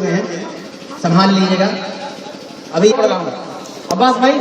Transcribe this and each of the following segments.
हुए हैं, संभाल लीजिएगा। अभी पढ़ रहा हूँ अब्बास भाई।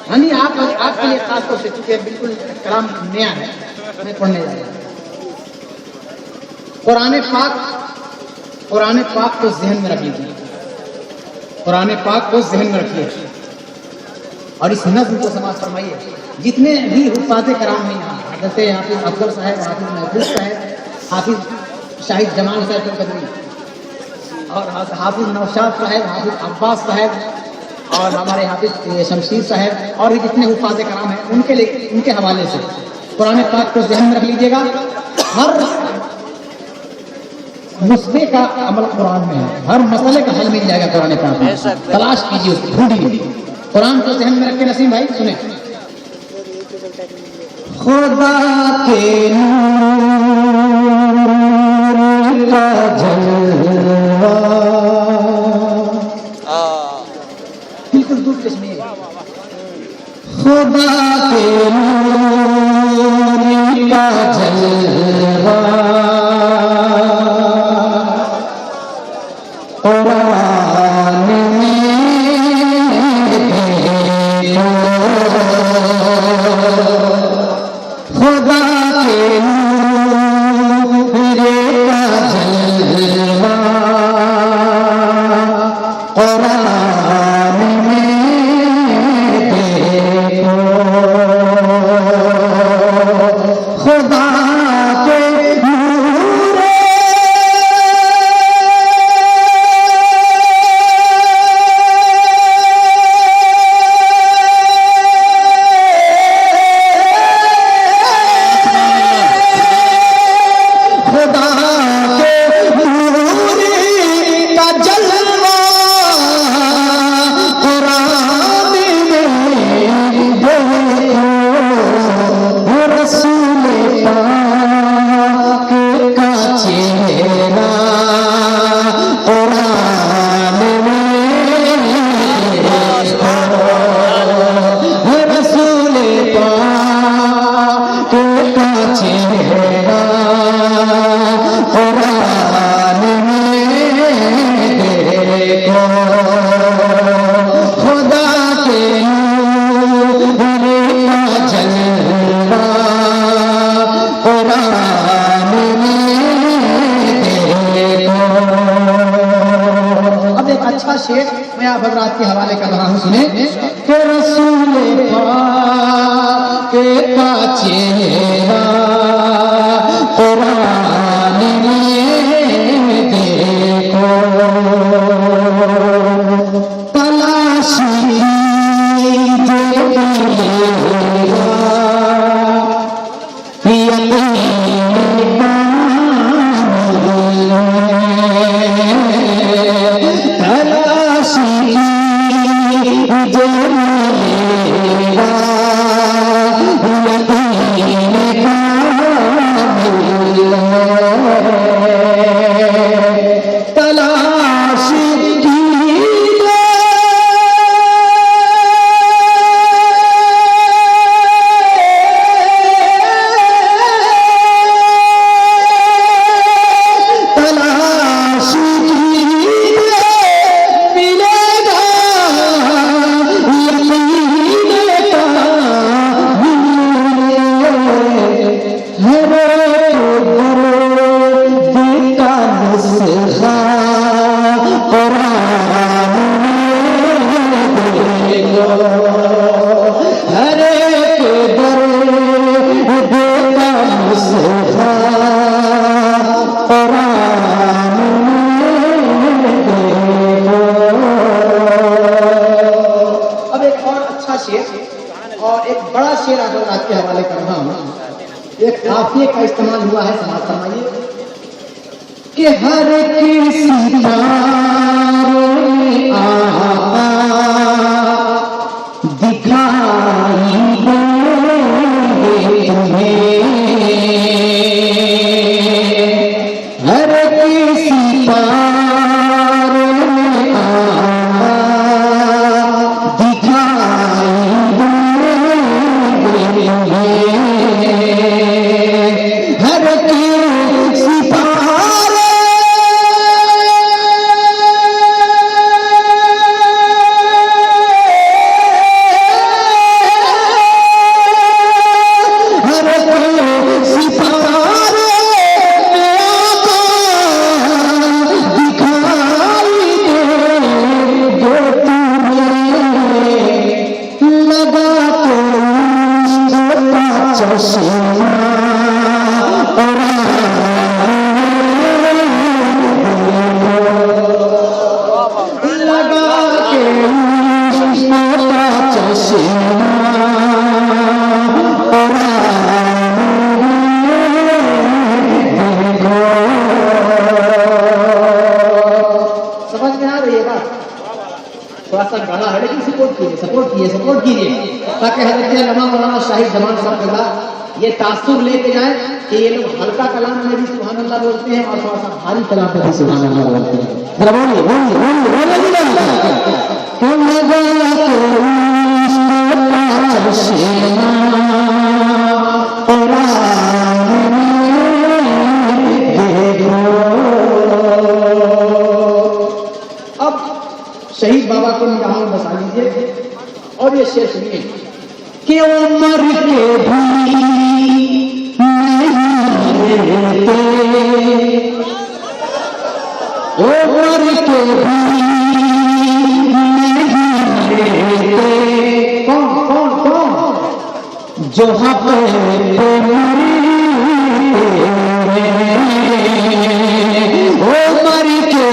हाँ नहीं, आपके लिए खास तौर से, चूंकि बिल्कुल कलाम नया है, मैं पढ़ने जा रहा हूँ। कुरान पाक को ज़हन में रख लीजिए, कुरान पाक को ज़हन में रखिए और इस नज़्म को समाज फरमाइए। जितने भी हुफ़ाज़े कराम हैं यहाँ, जैसे हाफिज़ अफजल साहब, हाफिज़ महफूज साहब, हाफिज़ शाहिद जमाल साहब कदरी और हाफिज़ नौशाद साहब, हाफिज़ अब्बास साहब और हमारे हाफिज़ शमशीर साहब और भी जितने हुफ़ाज़े कराम हैं, उनके हवाले से कुरान पाक को ज़हन में रख लीजिएगा। हर मुस्बे का अमल कुरान में है, हर मसले का हल मिल जाएगा कुरान पाक में। तलाश कीजिए उसको, ढूंढिए। कुरान को ज़हन में रख के नसीम भाई सुने। खुदा के नूर का जलवा, बिल्कुल दूर के सुनिए। खुदा के नूर का जलवा कुरान में देखो, खुदा के नूर का जलवा कुरान में देखो, खुदा के शेर मैं आप हज़रात के हवाले कर रहा हूँ, सुने। कि रसूल पाक का चेहरा कुरान में देखो, तलाशी और एक बड़ा शेर आप के हवाले कर रहा हूँ। एक काफिये का इस्तेमाल हुआ है, समाज फरमाइए। कि हर किसी दिखाई देंगे तुम्हें, हर किसी पार दिखाई रहिएगा, थोड़ा सा गाना है लेकिन सपोर्ट कीजिए ताकि हजरत अल्लामा मौलाना शाहिद जमान साहब ये तासुर लेके जाए कि ये लोग हल्का कलाम में भी सुभान अल्लाह बोलते हैं और थोड़ा सा भारी कलाम में भी सुभान अल्लाह बोलते हैं। अब शहीद बाबा को निगाहों में बसा लीजिए और ये शेर सुनिए कि उमर के भी उमर के भी कौन जो हक उमर के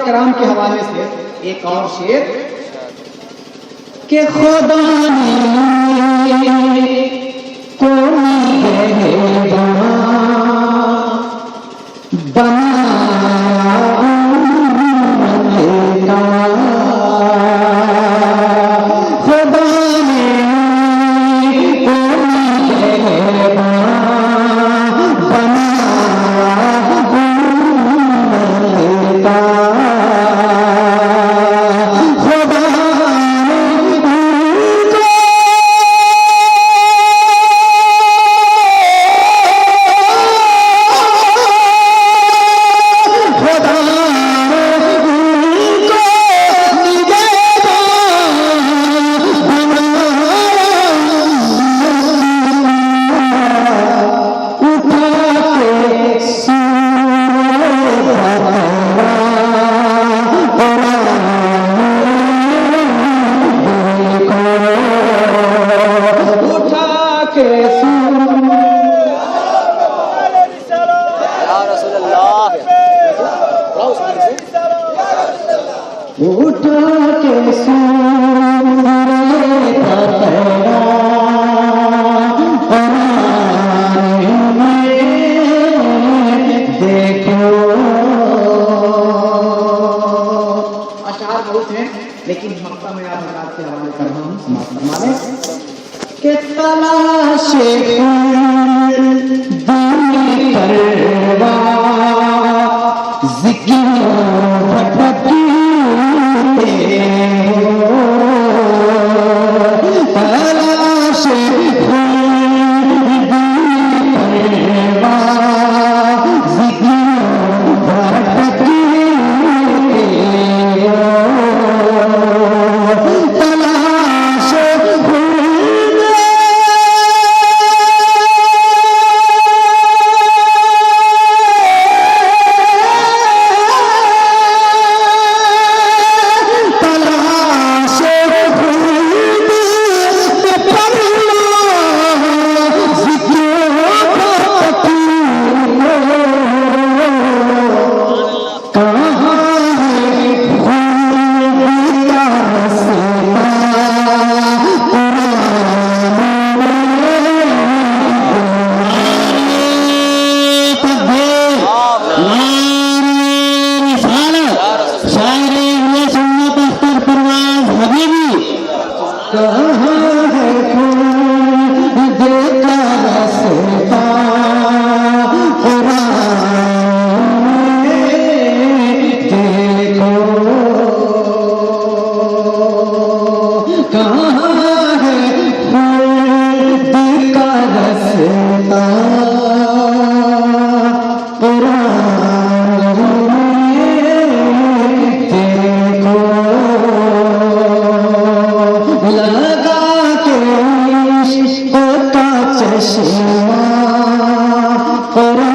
कराम के हवाले से एक और शेर के खुदा ने लेकिन मक्का में आप हज़रात के हवाले कर रहा हूँ समाप्त फरमाने के तलाशे दूनी परवा जिक्र भटकी तलाशे दूनी परवा जिक्र भटकी कुरान